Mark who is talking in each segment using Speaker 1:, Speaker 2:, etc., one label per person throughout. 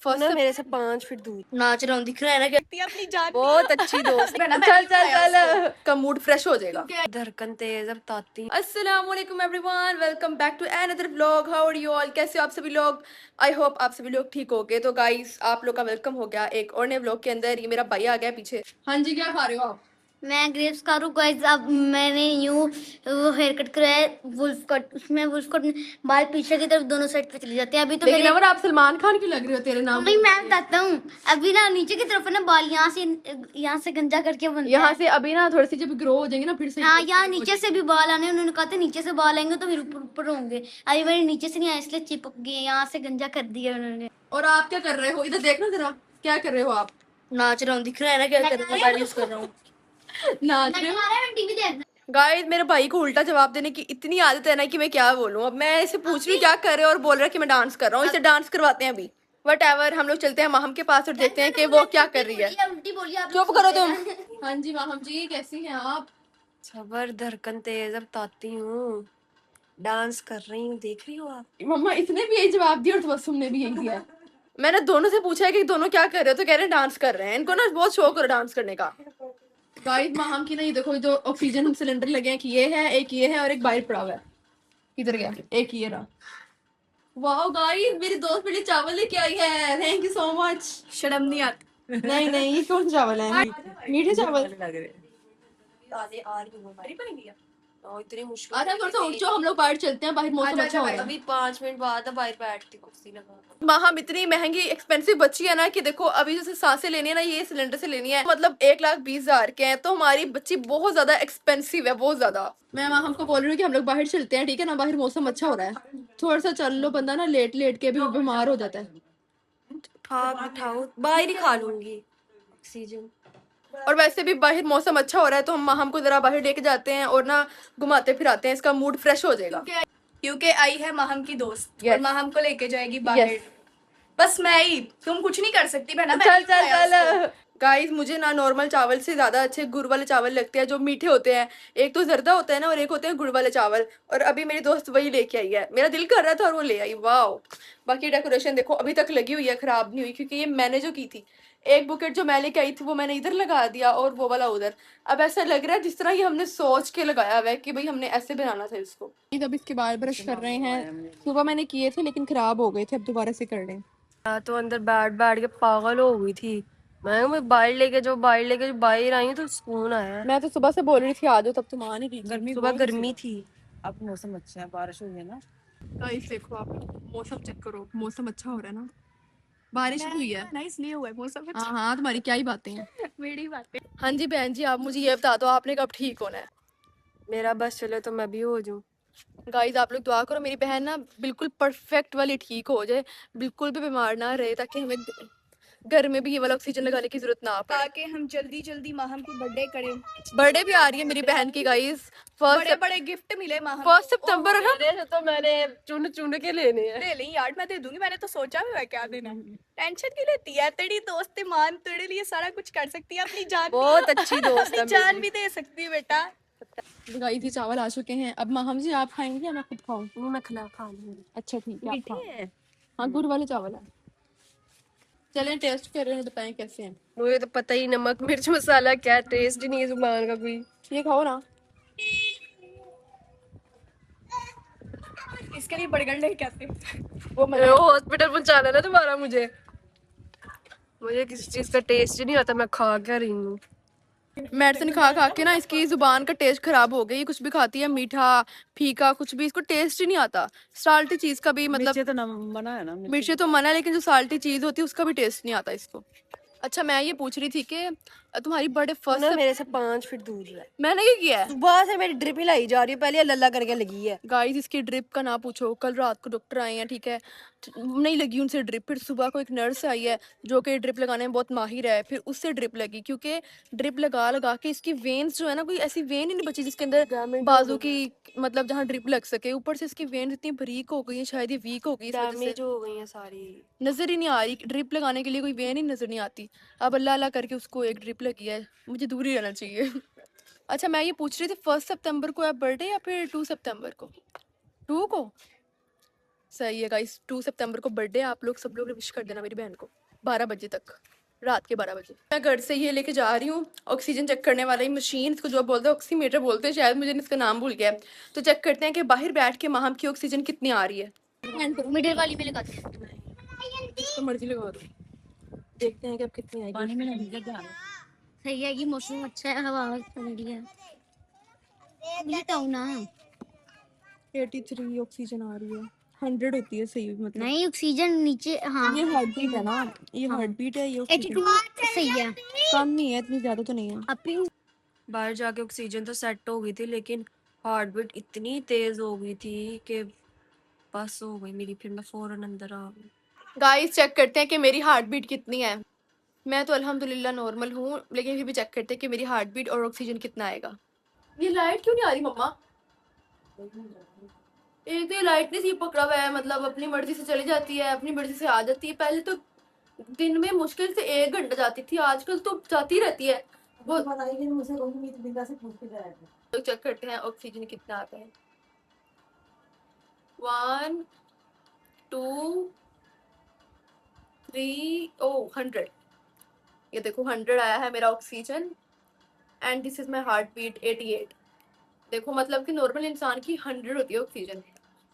Speaker 1: First मेरे से 5 feet दूर
Speaker 2: नाच रहा हूँ, दिख रहा है ना क्या?
Speaker 1: अपनी जान बहुत अच्छी दोस्त चल चल चल का मूड फ्रेश हो जाएगा। धड़कन तेज अब ताती। अस्सलाम वालेकुम everyone, welcome back to another vlog. How are you all? कैसे हो आप सभी लोग? आई होप आप सभी लोग ठीक हो गए। तो गाइस आप लोग का वेलकम हो गया एक और नए व्लॉग के अंदर। ये मेरा भाई आ गया पीछे। हाँ जी, क्या खा रहे हो आप?
Speaker 2: मैं ग्रेप्स खा रहा हूँ गाइस। अब मैंने यूं वो हेयर कट कराया है, वुल्फ कट। उसमें वुल्फ कट बाल पीछे की तरफ दोनों साइड पे चले जाते हैं। अभी तो
Speaker 1: लेकिन
Speaker 2: मेरे
Speaker 1: अमर आप सलमान खान की लग रहे हो तेरे नाम।
Speaker 2: नहीं, मैं बताता हूँ। अभी ना नीचे की तरफ है ना बाल, यहाँ से गंजा करके बनते
Speaker 1: यहाँ
Speaker 2: हैं।
Speaker 1: से अभी ना थोड़े से जब ग्रो हो जाएंगे ना फिर से।
Speaker 2: हाँ, यहाँ नीचे से भी बाल आने। उन्होंने कहा था नीचे से बाल आएंगे तो फिर ऊपर ऊपर होंगे। अभी मेरे नीचे से नहीं आए इसलिए चिपक गए। यहाँ से गंजा कर दिया उन्होंने।
Speaker 1: और आप क्या कर रहे हो? इधर देखना जरा, क्या कर रहे हो आप?
Speaker 2: नाच रहा हूँ, दिख रहा है ना क्या कर रहा हूँ? मोबाइल यूज कर रहा हूँ।
Speaker 1: नाच रहे हो?
Speaker 2: टीवी देख।
Speaker 1: गाइस मेरे भाई को उल्टा जवाब देने की इतनी आदत है ना कि मैं क्या बोलूं। अब मैं इसे पूछ रही हूँ क्या कर रहे हो और बोल रहा है कि मैं डांस कर रहा हूँ। इसे डांस करवाते हैं अभी। वट एवर, हम लोग चलते हैं माहम के पास और देखते हैं कि वो क्या कर रही है।
Speaker 2: उल्टी बोलिए आप।
Speaker 1: चुप करो तुम। हाँ जी माहम जी, कैसी हैं आप? सबर धड़कन तेज अब ताती हूँ, डांस कर रही हूँ, देख रही हो आप? मम्मा इसने भी यही जवाब दिया और तबस्सुम ने भी यही दिया। मैंने दोनों से पूछा है कि दोनों क्या कर रहे हो, तो कह रहे हैं डांस कर रहे हैं। इनको ना बहुत शौक है डांस करने का। गाइस माहम की ना ये देखो, जो ऑक्सीजन सिलेंडर लगे हैं कि ये है, एक ये है और एक बाहर पड़ा हुआ है। किधर गया? एक ये रहा। वाओ गाइस, मेरी दोस्त मेरे लिए चावल लेके आई है। Thank you so much. शर्म नहीं आती? नहीं नहीं, ये कौन चावल है? मीठे चावल लग रहे हैं। ताजे आ रही हूं, हमारी बनेगी इतनी मुश्किल। अच्छा थोड़ा सा उठ जाओ, हम लोग बाहर चलते हैं, बाहर मौसम अच्छा हो रहा है। अभी 5 मिनट बाद बाहर बैठती कुर्सी लगा। माहम इतनी महंगी एक्सपेंसिव बच्ची है ना कि देखो अभी जैसे सांसें लेनी है ना, ये सिलेंडर से लेनी है, मतलब 1,20,000 के हैं। तो हमारी बच्ची बहुत ज्यादा एक्सपेंसिव है, बहुत ज्यादा। मैं माहम को बोल रही हूँ कि हम लोग बाहर चलते हैं, ठीक है ना? बाहर मौसम अच्छा हो रहा है, थोड़ा सा चल लो, बंदा ना लेट लेट के भी बीमार हो जाता है। उठाओ, बाहर ही खा लूंगी ऑक्सीजन। और वैसे भी बाहर मौसम अच्छा हो रहा है तो हम हमको जरा बाहर लेके जाते हैं और ना घुमाते फिराते हैं, इसका मूड फ्रेश हो जाएगा।
Speaker 3: क्योंकि आई है माहम की दोस्त और माहम को लेके जाएगी बाहर। बस मैं ही, तुम कुछ नहीं कर सकती बहना।
Speaker 1: चल चल चल। गाइस मुझे ना नॉर्मल चावल से ज्यादा अच्छे गुड़ वाले चावल लगते हैं, जो मीठे होते हैं। एक तो जर्दा होता है ना और एक होते हैं गुड़ वाले चावल। और अभी मेरी दोस्त वही लेके आई है, मेरा दिल कर रहा था और वो ले आई। वाह। बाकी डेकोरेशन देखो अभी तक लगी हुई है, खराब नहीं हुई, क्योंकि ये मैंने जो की थी। एक बुकेट जो मैं लेके आई थी वो मैंने इधर लगा दिया और वो वाला उधर। अब ऐसा लग रहा है जिस तरह ये हमने सोच के लगाया हुआ है कि भाई हमने ऐसे बनाना था इसको। अब इसके बाल ब्रश कर रहे हैं, सुबह मैंने किए थे लेकिन खराब हो गए थे, अब दोबारा से कर लें। तो अंदर बैठ बैठ के पागल हो गई थी मैं बाहर जो बाहर आई तो सुकून आया। मैं तो सुबह से बोल रही थी आ जाओ, तब तुम आ नहीं रही। सुबह गर्मी थी।
Speaker 3: अब मौसम अच्छा है, बारिश हुई है ना।
Speaker 1: गाइस देखो आप मौसम चेक करो, मौसम अच्छा हो रहा है ना, बारिश हुई है
Speaker 3: ना, इसलिए हुआ है मौसम अच्छा।
Speaker 1: हाँ हाँ, तुम्हारी क्या ही बातें हैं।
Speaker 3: मेरी बातें।
Speaker 1: हाँ जी बहन जी, आप मुझे ये बता दो आपने कब ठीक होना है? मेरा बस चले तो मैं भी हो जाऊं। गाइस आप लोग दुआ करो मेरी बहन ना बिल्कुल परफेक्ट वाली ठीक हो जाए, बिल्कुल भी बीमार ना रहे, ताकि हमें घर में भी ये वाला ऑक्सीजन लगाने की जरूरत ना पड़े,
Speaker 3: ताकि हम जल्दी जल्दी माहम की बर्थडे करें।
Speaker 1: बर्थडे भी आ रही है मेरी बहन की गाइस।
Speaker 3: बड़े बड़े गिफ्ट मिले माहम को।
Speaker 1: 1 सितंबर है ना, तो मैंने चुन चुन के लेने हैं।
Speaker 3: ले लें यार, मैं दे दूंगी। मैंने तो सोचा भी है क्या देना है। टेंशन क्यों लेती है? तेरी दोस्त मान तेरे लिए सारा कुछ कर सकती है। अपनी जान
Speaker 1: बहुत अच्छी दोस्त है
Speaker 3: अपनी जान भी दे सकती है बेटा।
Speaker 1: गाइस ये चावल आ चुके हैं, अब माहम जी आप खाएंगे या मैं खुद खाऊं? मैं खा लूंगी। अच्छा ठीक है, आप खाओ। हाँ गुड़ वाले चावल है। चलें टेस्ट कर रहे हैं, बताएं कैसे हैं। मुझे तो पता ही नमक मिर्च मसाला क्या टेस्ट ही नहीं है जुबान का कोई। ये खाओ ना।
Speaker 3: इसके लिए बर्गर ले कैसे?
Speaker 1: वो हॉस्पिटल पहुंचाना ना तुम्हारा मुझे किसी चीज का टेस्ट ही नहीं आता, मैं खा क्या रही हूँ। मेडिसिन खा खा के ना इसकी जुबान का टेस्ट खराब हो गई। कुछ भी खाती है मीठा फीका कुछ भी, इसको टेस्ट ही नहीं आता। साल्टी चीज का भी मतलब
Speaker 3: तो मना है ना।
Speaker 1: मिर्ची तो मना है, लेकिन जो साल्टी चीज होती है उसका भी टेस्ट नहीं आता इसको। अच्छा मैं ये पूछ रही थी कि तुम्हारी बर्थडे फर्स्ट मेरे से 5 फीट दूर है। मैंने क्या किया है? सुबह से मेरी ड्रिप हिलाई जा रही है, पहले लल्ला करके लगी है। गाइस इसकी ड्रिप का ना पूछो, कल रात को डॉक्टर आए हैं, ठीक है, नहीं लगी उनसे ड्रिप। फिर सुबह को एक नर्स आई है जो कि ड्रिप लगाने में बहुत माहिर है, फिर उससे ड्रिप लगी, क्योंकि ड्रिप लगा लगा के इसकी वेन्स जो है ना, कोई ऐसी वेन ही नहीं बची जिसके अंदर बाजू की मतलब जहाँ ड्रिप लग सके। ऊपर से इसकी वेन्स इतनी बारीक हो गई है, शायद ये वीक हो गई, डैमेज हो गई है सारी, नजर ही नहीं आ रही। ड्रिप लगाने के लिए कोई वेन ही नजर नहीं आती। अब अल्लाह अल्लाह करके उसको एक ड्रिप लगी है, मुझे दूर ही रहना चाहिए। अच्छा मैं ये पूछ रही थी 1 सितंबर को है बर्थडे या फिर 2 सितंबर को? 2 को? सही है गाइस, 2 सितंबर को बर्थडे, आप लोग सब लोग विश कर देना मेरी बहन को 12 बजे तक, रात के 12 बजे। मैं घर से ये लेके जा रही हूँ ऑक्सीजन चेक करने वाली मशीन, इसको जो बोलते हैं ऑक्सीमीटर बोलते हैं शायद, मुझे इसका नाम भूल गया है। तो चेक करते हैं कि बाहर बैठ के माहम की ऑक्सीजन कितनी आ रही है।
Speaker 2: मिडिल वाली में लगा दो।
Speaker 1: जिसको मर्जी लगा दो, देखते हैं कि अब कितनी आएगी। पानी में नहीं जा,
Speaker 2: सही है, ये मौसम अच्छा है, हवा ठंडी है। मिनट आओ ना।
Speaker 1: 83 ऑक्सीजन आ रही है, 100 होती है सही मतलब।
Speaker 2: नहीं, ऑक्सीजन नीचे, हाँ
Speaker 1: ये हार्ट बीट है ना, ये हार्ट बीट है, ये ऑक्सीजन
Speaker 2: 82 सही है।
Speaker 1: कम नहीं है, इतनी ज्यादा तो नहीं है।
Speaker 2: अपनी
Speaker 1: बाहर जाके ऑक्सीजन तो सेट हो गई थी, लेकिन हार्ट बीट इतनी तेज हो गई थी कि बस हो गई मेरी, फिर मैं फौरन अंदर आ गई। गाइस चेक करते हैं कि मेरी हार्ट बीट कितनी है। मैं तो अल्हम्दुलिल्लाह नॉर्मल हूँ, लेकिन फिर भी चेक करते हैं कि मेरी हार्ट बीट और ऑक्सीजन कितना आएगा। ये लाइट क्यों नहीं आ रही मम्मा? एक तो ये लाइट नहीं सी पकड़ा हुआ है, मतलब अपनी मर्जी से चली जाती है, अपनी मर्जी से आ जाती है। पहले तो दिन में मुश्किल से 1 घंटा जाती थी, आजकल तो जाती रहती है। वो तो चेक करते हैं ऑक्सीजन कितना आता है। 1 2 3 100। ये देखो 100 आया है मेरा oxygen, and this is my heartbeat 88। देखो मतलब कि नॉर्मल इंसान की 100 होती है ऑक्सीजन,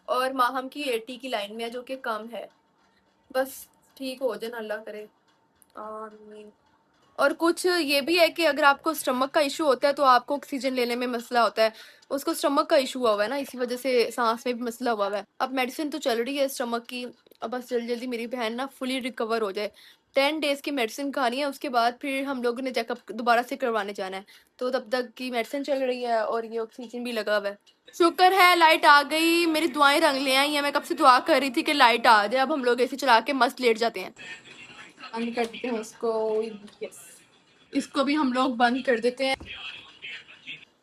Speaker 1: और माहम की 80 की लाइन में है, जो कि कम है। बस ठीक हो जाए, अल्लाह करे, आमीन। और कुछ ये भी है कि अगर आपको स्टमक का इशू होता है तो आपको ऑक्सीजन लेने में मसला होता है। उसको स्टमक का इशू हुआ हुआ है ना, इसी वजह से सांस में भी मसला हुआ हुआ है। अब मेडिसिन तो चल रही है स्टमक की, अब बस जल्दी जल्दी मेरी बहन ना फुली रिकवर हो जाए। 10 डेज की मेडिसिन खानी है, उसके बाद फिर हम लोगों ने चेकअप दोबारा से करवाने जाना है। तो तब तक की मेडिसिन चल रही है और ये ऑक्सीजन भी लगा हुआ है। शुक्र है लाइट आ गई, मेरी दुआएं रंग ले आई हैं। मैं कब से दुआ कर रही थी कि लाइट आ जाए। अब हम लोग ऐसे चला के मस्त लेट जाते हैं। बंद कर देते हैं इसको, यस, इसको भी हम लोग बंद कर देते हैं।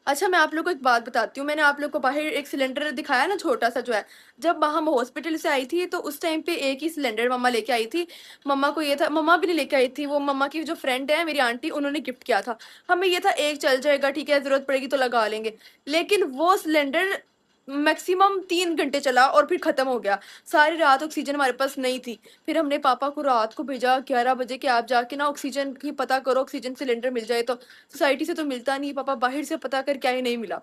Speaker 1: अच्छा मैं आप लोग को एक बात बताती हूँ, मैंने आप लोग को बाहर एक सिलेंडर दिखाया ना, छोटा सा जो है। जब हम हॉस्पिटल से आई थी तो उस टाइम पे एक ही सिलेंडर मम्मा लेके आई थी। मम्मा को ये था, मम्मा भी नहीं लेके आई थी, वो मम्मा की जो फ्रेंड है मेरी आंटी, उन्होंने गिफ्ट किया था। हमें ये था एक चल जाएगा, ठीक है, जरूरत पड़ेगी तो लगा लेंगे। लेकिन वो सिलेंडर मैक्सिमम 3 घंटे चला और फिर खत्म हो गया। सारी रात ऑक्सीजन हमारे पास नहीं थी। फिर हमने पापा को रात को भेजा 11 बजे कि आप जाके ना ऑक्सीजन की पता करो, ऑक्सीजन सिलेंडर मिल जाए। तो सोसाइटी से तो मिलता नहीं, पापा बाहर से पता कर क्या ही नहीं मिला।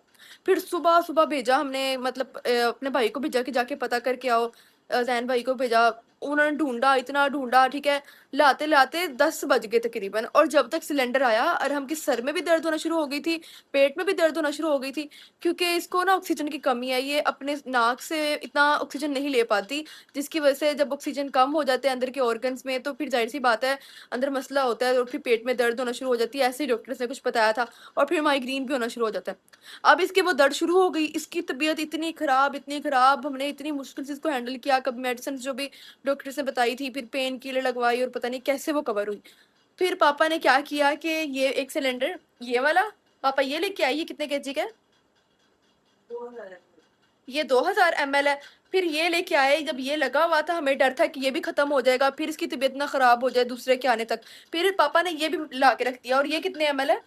Speaker 1: फिर सुबह सुबह भेजा हमने, मतलब अपने भाई को भेजा कि जाके पता करके आओ। जैन भाई को भेजा, उन्होंने ढूंढा, इतना ढूंढा, ठीक है, लाते लाते 10 बज गए तकरीबन। और जब तक सिलेंडर आया, और हम के सर में भी दर्द होना शुरू हो गई थी, पेट में भी दर्द होना शुरू हो गई थी, क्योंकि इसको ना ऑक्सीजन की कमी है। ये अपने नाक से इतना ऑक्सीजन नहीं ले पाती, जिसकी वजह से जब ऑक्सीजन कम हो जाते हैं अंदर के ऑर्गन्स में, तो फिर जाहिर सी बात है अंदर मसला होता है, और फिर पेट में दर्द होना शुरू हो जाती है। ऐसे ही डॉक्टर ने कुछ बताया था। और फिर माइग्रेन भी होना शुरू हो जाता है। अब इसके वो दर्द शुरू हो गई, इसकी तबीयत इतनी खराब, इतनी खराब, हमने इतनी मुश्किल से इसको हैंडल किया। कभी मेडिसिन जो भी डॉक्टर ने बताई थी, फिर पेन किलर लगवाई, और पता नहीं कैसे वो कवर हुई। फिर पापा ने क्या किया कि ये एक सिलेंडर, ये वाला पापा ये लेके आई, ये कितने केजी का है? ये 2000 ml है। फिर ये लेके आए, जब ये लगा हुआ था हमें डर था कि ये भी खत्म हो जाएगा, फिर इसकी तबीयत ना खराब हो जाए दूसरे के आने तक। फिर पापा ने ये भी ला के रख दिया। और ये कितने ml है?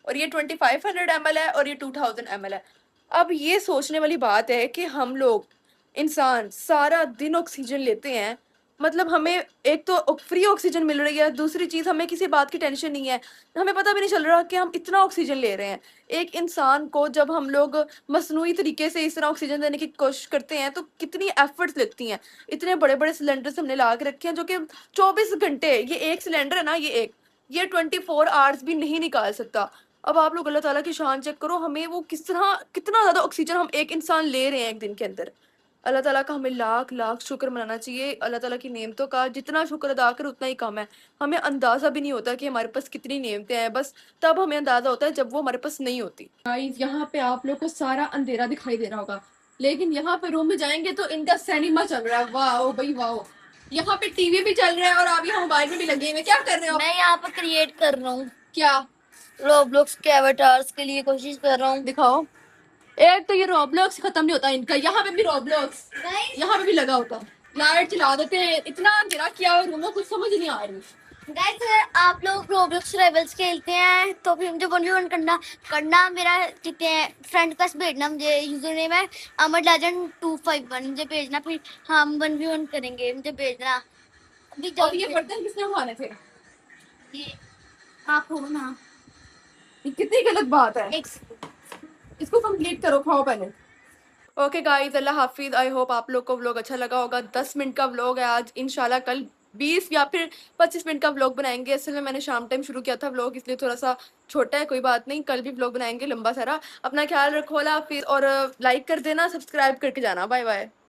Speaker 1: और ये 2500 ml है, और ये 2000 ml है। अब ये सोचने वाली बात है कि हम लोग इंसान सारा दिन ऑक्सीजन लेते हैं, मतलब हमें एक तो फ्री ऑक्सीजन मिल रही है, दूसरी चीज हमें किसी बात की टेंशन नहीं है, हमें पता भी नहीं चल रहा कि हम इतना ऑक्सीजन ले रहे हैं। एक इंसान को जब हम लोग मसनूई तरीके से इस तरह ऑक्सीजन देने की कोशिश करते हैं तो कितनी एफर्ट्स लगती हैं। इतने बड़े बड़े सिलेंडर्स हमने ला के रखे हैं, जो कि 24 घंटे, ये एक सिलेंडर है ना, ये 24 आवर्स भी नहीं निकाल सकता। अब आप लोग अल्लाह ताला की शान चेक करो, हमें वो किस तरह, कितना ज़्यादा ऑक्सीजन हम एक इंसान ले रहे हैं एक दिन के अंदर। अल्लाह ताला का हमें लाख लाख शुक्र मनाना चाहिए। अल्लाह ताला की नेमतों का जितना शुक्र अदा करें उतना ही कम है। हमें अंदाज़ा भी नहीं होता कि हमारे पास कितनी नेमतें हैं, बस तब हमें अंदाज़ा होता है जब वो हमारे पास नहीं होती। गाइस यहाँ पे आप लोग को सारा अंधेरा दिखाई दे रहा होगा, लेकिन यहाँ पे रूम में जाएंगे तो इनका सिनेमा चल रहा है। वाह भाई वाह, यहाँ पे टीवी भी चल रहा है और आप यहाँ मोबाइल में भी लगे हुए। क्या कर रहे हो?
Speaker 2: मैं यहाँ पर क्रिएट कर रहा हूँ,
Speaker 1: क्या?
Speaker 2: रोब्लॉक्स के एवेटार्स के लिए कोशिश कर रहा हूँ।
Speaker 1: दिखाओ। एक तो ये रोब्लॉक्स खत्म नहीं होता इनका, यहाँ पे भी रोब्लॉक्स, यहाँ पे भी लगा होता। लाइट चला देते हैं, इतना अंधेरा किया हुआ रूम में, कुछ समझ नहीं आ रही।
Speaker 2: गाइस आप लोग रोब्लॉक्स रेबल्स खेलते हैं तो फिर मुझे 1v1 करना मेरा कितने हैं फ्रेंड रिक्वेस्ट भेजना, मुझे यूजर नेम है अमर लेजेंड 251, मुझे भेजना, फिर हम 1v1 करेंगे, मुझे भेजना अभी
Speaker 1: और ये
Speaker 2: जल्दी।
Speaker 1: बर्तन किसने उठाने थे?
Speaker 2: ये आप हो ना,
Speaker 1: ये कितनी गलत बात है।
Speaker 2: एक
Speaker 1: इसको कंप्लीट करो, खाओ पहले। Okay guys, Allah Hafiz. I hope आप लोग को व्लॉग अच्छा लगा होगा। 10 मिनट का व्लॉग है आज, इंशाल्लाह कल 20 या फिर 25 मिनट का व्लॉग बनाएंगे। असल में मैंने शाम टाइम शुरू किया था व्लॉग, इसलिए थोड़ा सा छोटा है, कोई बात नहीं, कल भी व्लॉग बनाएंगे लंबा सारा। अपना ख्याल रखो, अल्लाह हाफिज, और लाइक कर देना, सब्सक्राइब करके जाना। Bye bye.